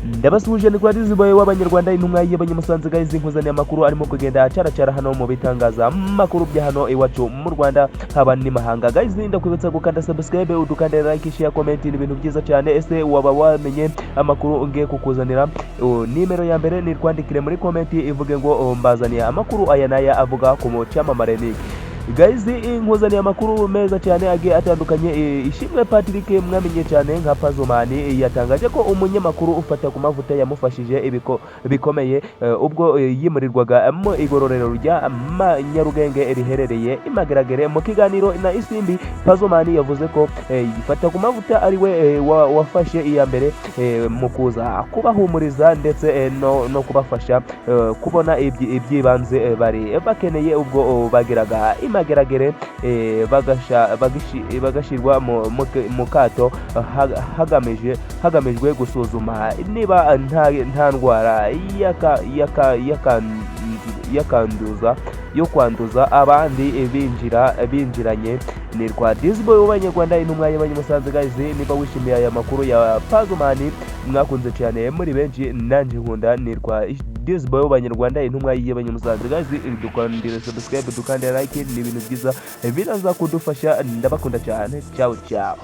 Ndabasuje ni kwa diziboye w'abanyarwanda intumwa y'abanyamusanze guys inkuzaniye amakuru arimo kugenda acara hano mu bitangaza makuru bya hano iwacu mu Rwanda haba ni mahanga guys ndakwibutsa gukanda subscribe udukande like share comment ni ibintu byiza cyane ese waba wamenye amakuru ngiye kukuzanira nimero ya mbere ni kwandikire muri comment ivuge ngo mbazaniye amakuru aya naya avuga ku cyamamare ni guys inkuzaniye amakuru meza cyane agiye atandukanye ishimwe Patrick mwamenye cyane nka Pazzo Man yatangaje ko umunyamakuru ufata kumavuta yamufashije bikomeye ubwo yimurirwaga mu igororero rya Nyarugenge riherereye imageragere mu kiganiro na Isimbi Pazzo Man yavuze ko yifata kumavuta ari we wafashe iya mbere mu kuza kubahumuriza ndetse no kubafasha kubona ibyibanze bari bakeneye ubwo bagiraga imageragere bagashirwa mu kato hagamijwe gusuzuma niba nta ndwara yo kwanduza abandi binjiranye ni rwa Disboy w'abanyarwanda intumwa y'abanyamusanze guys niba wishimiye aya makuru ya Pazzo Man mwakunze cyane muri benshi nanje nkunda ni rwa Disboy w'abanyarwanda intumwa y'abanyamusanze guys dukandire subscribe dukandire like ni ibintu byiza biraza kudufasha ndabakunda cyane ciao